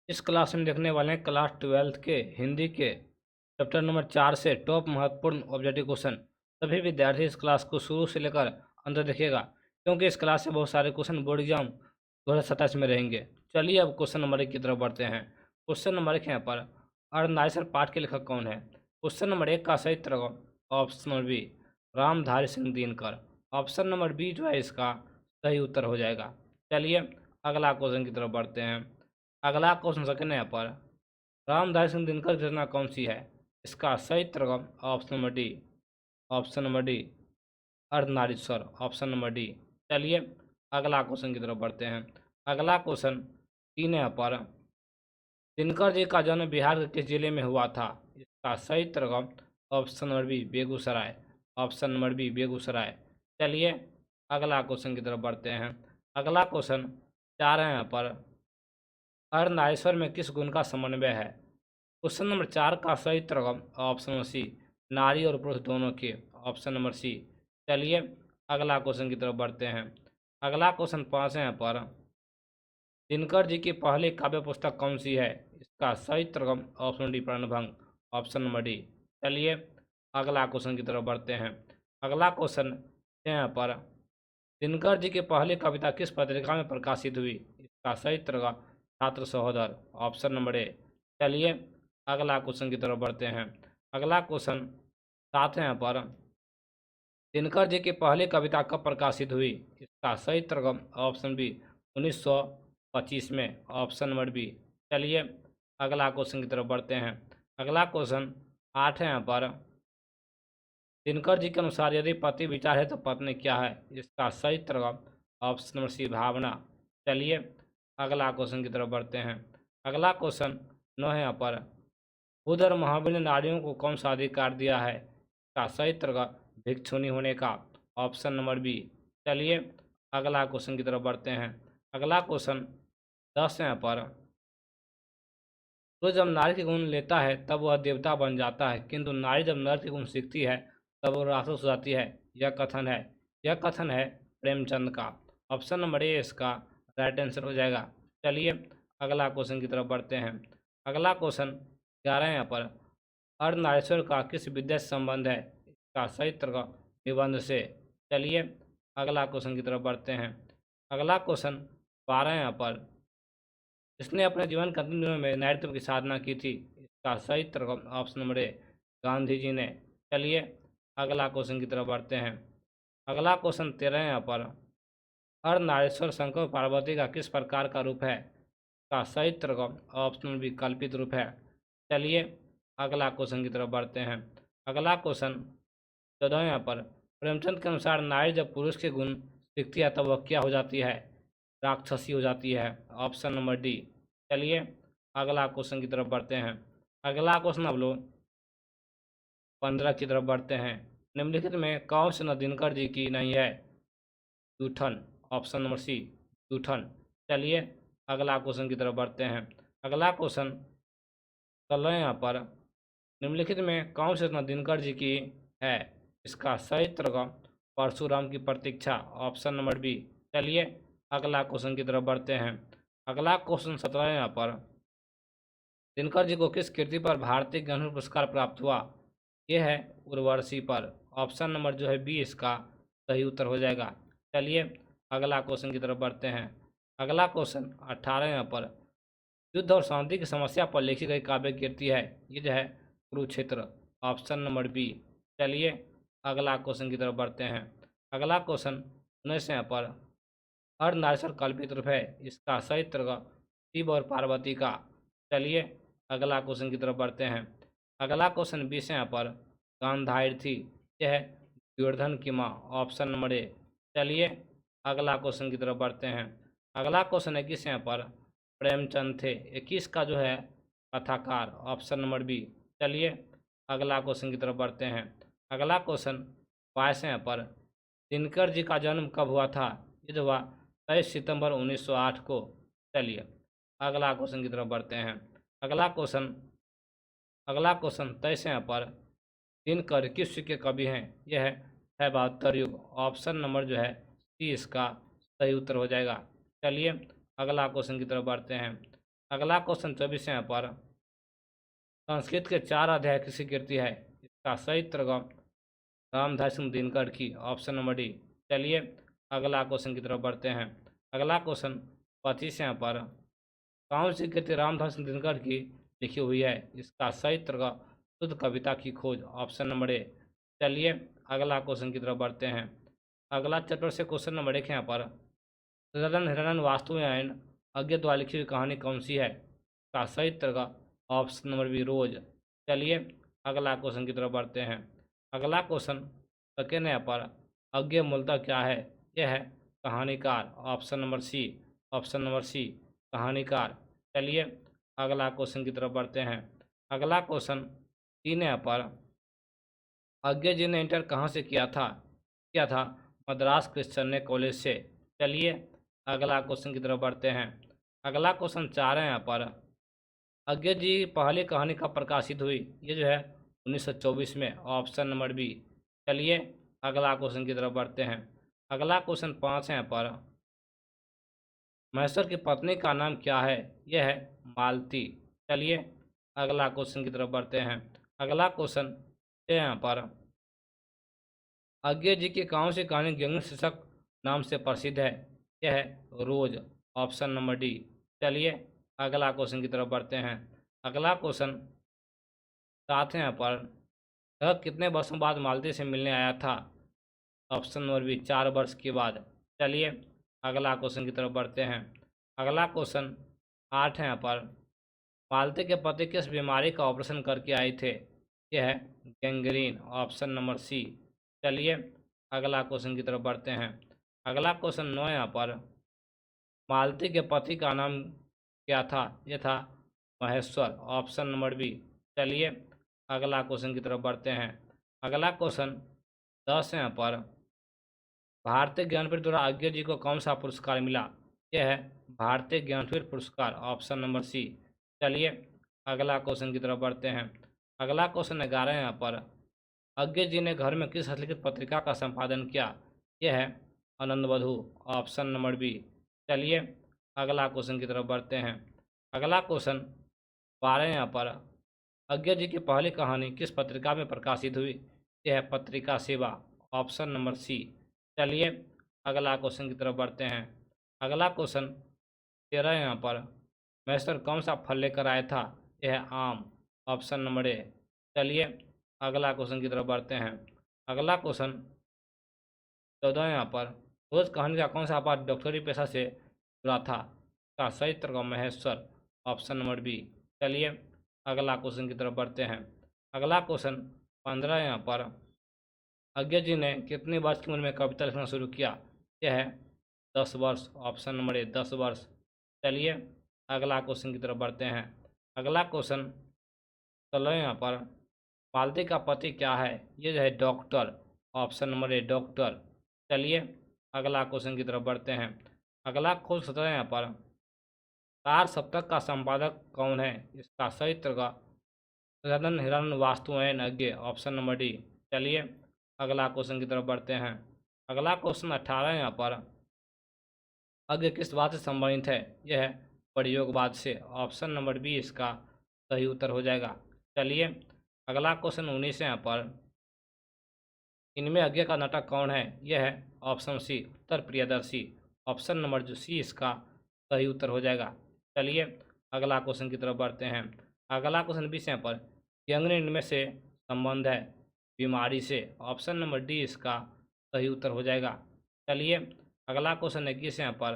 इस क्लास में देखने वाले हैं क्लास 12th के हिंदी के चैप्टर नंबर 4 से टॉप महत्वपूर्ण ऑब्जेक्टिव क्वेश्चन। सभी विद्यार्थी इस क्लास को शुरू से लेकर अंत देखिएगा, क्योंकि इस क्लास से बहुत सारे क्वेश्चन बोर्ड एग्जाम 2027 में रहेंगे। चलिए अब क्वेश्चन नंबर 1 की तरफ बढ़ते हैं। क्वेश्चन नंबर 1 यहाँ पर अर्धनारीश्वर पाठ के लेखक कौन है? क्वेश्चन नंबर 1 का सही उत्तर option number B Ramdhari Singh Dinkar. Option number B जो है इसका सही उत्तर हो जाएगा। चलिए अगला क्वेश्चन की तरफ बढ़ते हैं। अगला क्वेश्चन सेकंड है यहाँ पर रामधारी सिंह दिनकर की रचना कौन सी है? इसका सही उत्तर option number D Ardhanarishwar. Option number D. चलिए अगला क्वेश्चन की तरफ बढ़ते हैं। अगला क्वेश्चन 3 है यहाँ पर दिनकर जी का जन्म बिहार के किस जिले में हुआ था? इसका सही उत्तर option number B Begusarai. Option number B Begusarai. चलिए अगला क्वेश्चन की तरफ बढ़ते हैं। अगला क्वेश्चन 4 है यहाँ पर अर्धनारीश्वर में किस गुण का समन्वय है? क्वेश्चन नंबर 4 का सही उत्तर ऑप्शन नंबर सी नारी और पुरुष दोनों के। Option number C. चलिए अगला क्वेश्चन की तरफ बढ़ते हैं। अगला क्वेश्चन 5 है यहाँ पर दिनकर जी की पहली काव्य पुस्तक कौन सी है? इसका सही उत्तर option D Pranbhang. Option number D. चलिए अगला क्वेश्चन की तरफ बढ़ते हैं। अगला क्वेश्चन यहाँ पर दिनकर जी की पहली कविता किस पत्रिका में प्रकाशित हुई? इसका सही उत्तर छात्र सहोदर। Option number A. चलिए अगला क्वेश्चन की तरफ बढ़ते हैं। अगला क्वेश्चन 7 है यहाँ पर दिनकर जी की पहली कविता कब प्रकाशित हुई? इसका सही उत्तर ऑप्शन बी 1925 में। Option number B. चलिए अगला क्वेश्चन की तरफ बढ़ते हैं। अगला क्वेश्चन 8 है यहाँ पर दिनकर जी के अनुसार यदि पति विचार है तो पत्नी क्या है? इसका सही उत्तर ऑप्शन नंबर सी भावना। चलिए अगला क्वेश्चन की तरफ बढ़ते हैं। अगला क्वेश्चन 9 है यहाँ पर बुद्ध और महावीर ने नारियों को कौन सा अधिकार दिया है? इसका सही उत्तर भिक्षुणी होने का। Option number B. चलिए अगला क्वेश्चन की तरफ बढ़ते हैं। अगला क्वेश्चन 10 है यहाँ पर तो जब नारी के गुण लेता है तब वह देवता बन जाता है, किंतु नारी जब नर के गुण सीखती है तब वह राक्षस हो जाती है। यह कथन है प्रेमचंद का। ऑप्शन नंबर ए इसका राइट आंसर हो जाएगा। चलिए अगला क्वेश्चन की तरफ बढ़ते हैं। अगला क्वेश्चन 11 यहाँ पर अर्धनारीश्वर का किस विद्या से संबंध है? इसका सही उत्तर निबंध से। चलिए अगला क्वेश्चन की तरफ बढ़ते हैं। अगला क्वेश्चन 12 यहाँ पर इसने अपने जीवन के अंतिम दिनों में नारीत्व की साधना की थी। इसका सही उत्तर option number A Gandhi ji ने। चलिए अगला क्वेश्चन की तरफ बढ़ते हैं। अगला क्वेश्चन 13 यहाँ पर अर्धनारीश्वर शंकर पार्वती का किस प्रकार का रूप है? इसका सही उत्तर ऑप्शन बी कल्पित रूप है। चलिए अगला क्वेश्चन की तरफ बढ़ते हैं। अगला क्वेश्चन 14 यहाँ पर प्रेमचंद के अनुसार नारी जब पुरुष के गुण सीखती है तब वह क्या हो जाती है? राक्षसी हो जाती है। Option number D. चलिए अगला क्वेश्चन की तरफ बढ़ते हैं। अगला क्वेश्चन अब लोग 15 की तरफ बढ़ते हैं। निम्नलिखित में कौन से न दिनकर जी की नहीं है? Joothan. Option number C Joothan. चलिए अगला क्वेश्चन की तरफ बढ़ते हैं। अगला क्वेश्चन 16 यहाँ पर निम्नलिखित में कौन से न दिनकर जी की है? इसका सही उत्तर परशुराम की प्रतीक्षा। Option number B. चलिए अगला क्वेश्चन की तरफ बढ़ते हैं। अगला क्वेश्चन 17 यहाँ पर दिनकर जी को किस कृति पर भारतीय गणतंत्र पुरस्कार प्राप्त हुआ? यह है उर्वशी पर। ऑप्शन नंबर जो है बी इसका सही उत्तर हो जाएगा। चलिए अगला क्वेश्चन की तरफ बढ़ते हैं। अगला क्वेश्चन 18 यहाँ पर युद्ध और शांति की समस्या पर लिखी गई काव्य कृति है। ये जो है कुरुक्षेत्र। Option number B. चलिए अगला क्वेश्चन की तरफ बढ़ते हैं। अगला क्वेश्चन 19 यहाँ पर अर्धनारीश्वर कल्पित रूप है। इसका सही उत्तर शिव और पार्वती का। चलिए अगला क्वेश्चन की तरफ बढ़ते हैं। अगला क्वेश्चन 20 यहाँ पर गांधार थी। यह है दुर्योधन की माँ। Option number A. चलिए अगला क्वेश्चन की तरफ बढ़ते हैं। अगला क्वेश्चन 21 यहाँ पर प्रेमचंद थे 21 का जो है कथाकार। Option number B. चलिए अगला क्वेश्चन की तरफ बढ़ते हैं। अगला क्वेश्चन 22 यहाँ पर दिनकर जी का जन्म कब हुआ था? ये हुआ 23 सितंबर 1908 को। चलिए अगला क्वेश्चन की तरफ बढ़ते हैं। अगला क्वेश्चन 23 यहाँ पर दिनकर किस युग के कवि हैं? यह है बहत्तर युग। ऑप्शन नंबर जो है सी इसका सही उत्तर हो जाएगा। चलिए अगला क्वेश्चन की तरफ बढ़ते हैं। अगला क्वेश्चन 24 यहाँ पर संस्कृत के 4 अध्याय किसकी कृति है? इसका सही उत्तर रामधारी सिंह दिनकर की, ऑप्शन नंबर डी। चलिए अगला क्वेश्चन की तरफ बढ़ते हैं। अगला क्वेश्चन 25 यहाँ पर कौन सी कृति रामधारी सिंह दिनकर की लिखी हुई है? इसका सही उत्तर शुद्ध कविता की खोज, ऑप्शन नंबर ए। चलिए अगला क्वेश्चन की तरफ बढ़ते हैं। अगला चैप्टर से क्वेश्चन नंबर 1 यहाँ पर रतन हिरन वास्तुयायन अज्ञे द्वारा लिखी हुई कहानी कौन सी है? इसका सही उत्तर ऑप्शन नंबर बी रोज। चलिए अगला क्वेश्चन की तरफ बढ़ते हैं। अगला क्वेश्चन सेकेंड यहाँ पर अज्ञे मूलतः क्या है? यह है कहानीकार, option number C. Option number C कहानीकार। चलिए अगला क्वेश्चन की तरफ बढ़ते हैं। अगला क्वेश्चन 3 यहाँ पर अज्ञे जी ने इंटर कहाँ से किया था? मद्रास क्रिश्चियन कॉलेज से। चलिए अगला क्वेश्चन की तरफ बढ़ते हैं। अगला क्वेश्चन 4 है यहाँ पर अज्ञे जी पहली कहानी कब प्रकाशित हुई? ये जो है 1924 में, ऑप्शन नंबर बी। चलिए अगला क्वेश्चन की तरफ बढ़ते हैं। अगला क्वेश्चन 5 है यहाँ पर महेश्वर की पत्नी का नाम क्या है? यह है मालती। चलिए अगला क्वेश्चन की तरफ बढ़ते हैं। अगला क्वेश्चन यहाँ पर अज्ञे जी की कौन सी कहानी गंग शीर्षक नाम से प्रसिद्ध है? यह है रोज, ऑप्शन नंबर डी। चलिए अगला क्वेश्चन की तरफ बढ़ते हैं। अगला क्वेश्चन 7 है यहाँ पर वह कितने वर्षों बाद मालती से मिलने आया था? ऑप्शन नंबर बी 4 वर्ष के बाद। चलिए अगला क्वेश्चन की तरफ बढ़ते हैं। अगला क्वेश्चन 8 है यहाँ पर मालती के पति किस बीमारी का ऑपरेशन करके आए थे? यह है गैंग्रीन, ऑप्शन नंबर सी। चलिए अगला क्वेश्चन की तरफ बढ़ते हैं। अगला क्वेश्चन 9 यहाँ पर मालती के पति का नाम क्या था? यह था महेश्वर, ऑप्शन नंबर बी। चलिए अगला क्वेश्चन की तरफ बढ़ते हैं। अगला क्वेश्चन 10 यहाँ पर भारतीय ज्ञानपीठ द्वारा अज्ञे जी को कौन सा पुरस्कार मिला? यह है भारतीय ज्ञानपीठ पुरस्कार, ऑप्शन नंबर सी। चलिए अगला क्वेश्चन की तरफ बढ़ते हैं। अगला क्वेश्चन 11 यहाँ पर अज्ञे जी ने घर में किस हस्तलिखित पत्रिका का संपादन किया? यह है आनंदवधु, ऑप्शन नंबर बी। चलिए अगला क्वेश्चन की तरफ बढ़ते हैं। अगला क्वेश्चन 12 यहाँ पर अज्ञे जी की पहली कहानी किस पत्रिका में प्रकाशित हुई? यह है पत्रिका सेवा, ऑप्शन नंबर सी। चलिए अगला क्वेश्चन की तरफ बढ़ते हैं। अगला क्वेश्चन 13 यहाँ पर महेश्वर कौन सा फल लेकर आया था? यह है आम, ऑप्शन नंबर ए। चलिए अगला क्वेश्चन की तरफ बढ़ते हैं। अगला क्वेश्चन 14 यहाँ पर रोज कहानी का कौन सा पाठ डॉक्टरी पेशा से जुड़ा था? का सही उत्तर महेश्वर, ऑप्शन नंबर बी। चलिए अगला क्वेश्चन की तरफ बढ़ते हैं। अगला क्वेश्चन 15 यहाँ पर अज्ञे जी ने कितनी वर्ष की उम्र में कविता लिखना शुरू किया? यह है 10 वर्ष, ऑप्शन नंबर ए 10 वर्ष। चलिए अगला क्वेश्चन की तरफ बढ़ते हैं। अगला क्वेश्चन 16 यहाँ पर मालती का पति क्या है? ये जो है doctor, option number A doctor. चलिए अगला क्वेश्चन की तरफ बढ़ते हैं। अगला क्वेश्चन 17 यहाँ पर तार सप्तक का संपादक कौन है? इसका सही उत्तर रतन हिरन वास्तुयायन अज्ञे, ऑप्शन नंबर डी। चलिए अगला क्वेश्चन की तरफ बढ़ते हैं। अगला क्वेश्चन 18 यहाँ पर अज्ञे किस बात से संबंधित है? यह है प्रयोगवाद से, ऑप्शन नंबर बी इसका सही उत्तर हो जाएगा। चलिए अगला क्वेश्चन 19 है यहाँ पर इनमें अज्ञे का नाटक कौन है? यह है ऑप्शन सी उत्तर प्रियदर्शी, ऑप्शन नंबर जो सी इसका सही उत्तर हो जाएगा। चलिए अगला क्वेश्चन की तरफ बढ़ते हैं। अगला क्वेश्चन 20 यहाँ पर यंगनी इनमें से संबंध है बीमारी से, ऑप्शन नंबर डी इसका सही उत्तर हो जाएगा। चलिए अगला क्वेश्चन 21 यहाँ पर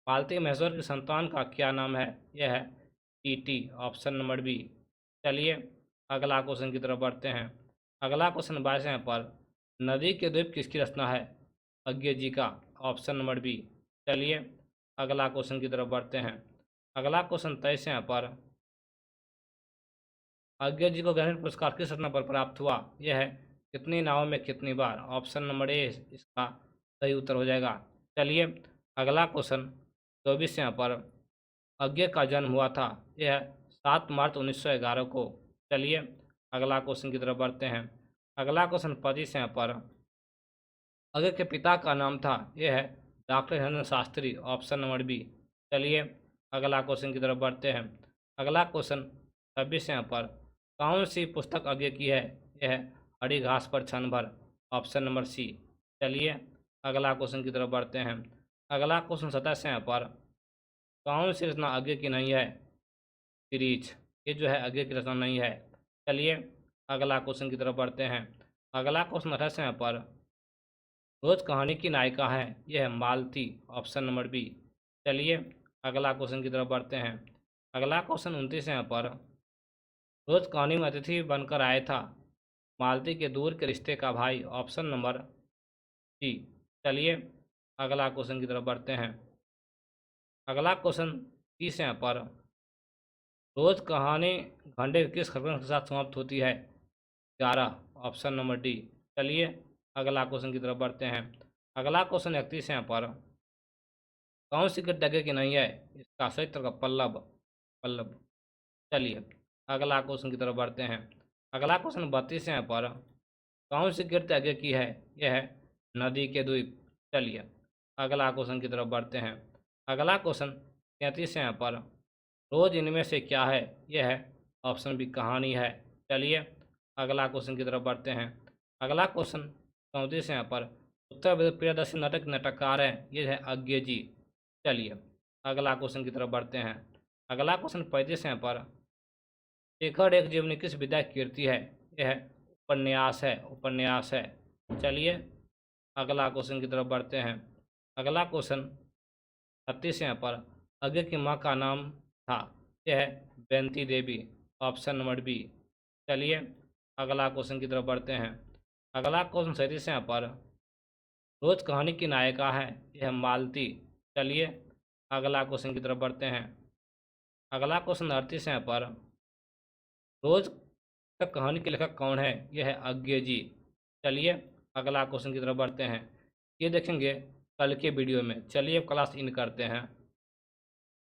मालती महेश्वर की संतान का क्या नाम है? यह है टीटी, ऑप्शन नंबर बी। चलिए अगला क्वेश्चन की तरफ बढ़ते हैं। अगला क्वेश्चन 22 यहाँ पर नदी के द्वीप किसकी रचना है? अज्ञे जी का, ऑप्शन नंबर बी। चलिए अगला क्वेश्चन की तरफ बढ़ते हैं। अगला क्वेश्चन 23 यहाँ पर अज्ञे जी को ज्ञानपीठ पुरस्कार किस रचना पर प्राप्त हुआ? यह है कितनी नावों में कितनी बार, ऑप्शन नंबर ए इसका सही उत्तर हो जाएगा। चलिए अगला क्वेश्चन 24 यहाँ पर अज्ञे का जन्म हुआ था, यह 7 मार्च 1911 को। चलिए अगला क्वेश्चन की तरफ बढ़ते हैं। अगला क्वेश्चन 25 यहाँ पर अज्ञे के पिता का नाम था, यह है doctor Harihar Shastri, option number B. चलिए अगला क्वेश्चन की तरफ बढ़ते हैं। अगला क्वेश्चन 26 यहाँ पर कौन सी पुस्तक आगे की है? यह है हरी घास पर क्षण भर, ऑप्शन नंबर सी। चलिए अगला क्वेश्चन की तरफ बढ़ते हैं। अगला क्वेश्चन 27 यहाँ पर कौन सी रचना आगे की नहीं है? सीरीज, ये जो है आगे की रचना नहीं है। चलिए अगला क्वेश्चन की तरफ बढ़ते हैं। अगला क्वेश्चन 28 यहाँ पर रोज कहानी की नायिका है? यह है मालती, ऑप्शन नंबर बी। चलिए अगला क्वेश्चन की तरफ बढ़ते हैं। अगला क्वेश्चन 29 यहाँ पर रोज कहानी में अतिथि बनकर आया था मालती के दूर के रिश्ते का भाई, ऑप्शन नंबर सी। चलिए अगला क्वेश्चन की तरफ बढ़ते हैं। अगला क्वेश्चन 30 यहाँ पर रोज कहानी घंटे के किस खरगोश के साथ समाप्त होती है? 11, ऑप्शन नंबर डी। चलिए अगला क्वेश्चन की तरफ बढ़ते हैं। अगला क्वेश्चन 31 यहाँ पर कौन सी कृति आगे की नहीं है? इसका सही उत्तर का पल्लव, पल्लव। चलिए अगला क्वेश्चन की तरफ बढ़ते हैं। अगला क्वेश्चन 32 यहाँ पर कौन सी कृति आगे की है? यह है नदी के द्वीप। चलिए अगला क्वेश्चन की तरफ बढ़ते हैं। अगला क्वेश्चन 33 यहाँ पर रोज इनमें से क्या है? यह है ऑप्शन बी कहानी है। चलिए अगला क्वेश्चन की तरफ बढ़ते हैं। अगला क्वेश्चन 34 यहाँ पर उत्तर प्रदेश प्रियदर्शी नाटक नाटककार हैं, ये है अज्ञे जी। चलिए अगला क्वेश्चन की तरफ बढ़ते हैं। अगला क्वेश्चन 35 यहाँ पर शेखर एक जीवनी किस विधा की कीर्ति है? यह है उपन्यास है, उपन्यास है। चलिए अगला क्वेश्चन की तरफ बढ़ते हैं। अगला क्वेश्चन 36 यहाँ पर अज्ञे की माँ का नाम था? यह है बेंती देवी, ऑप्शन नंबर बी। चलिए अगला क्वेश्चन की तरफ बढ़ते हैं। अगला क्वेश्चन 37 यहाँ पर रोज कहानी की नायिका है? यह मालती। चलिए अगला क्वेश्चन की तरफ बढ़ते हैं। अगला क्वेश्चन 38 यहाँ पर रोज कहानी के लेखक कौन है? यह है अज्ञे जी। चलिए अगला क्वेश्चन की तरफ बढ़ते हैं। ये देखेंगे कल के वीडियो में। चलिए क्लास इन करते हैं।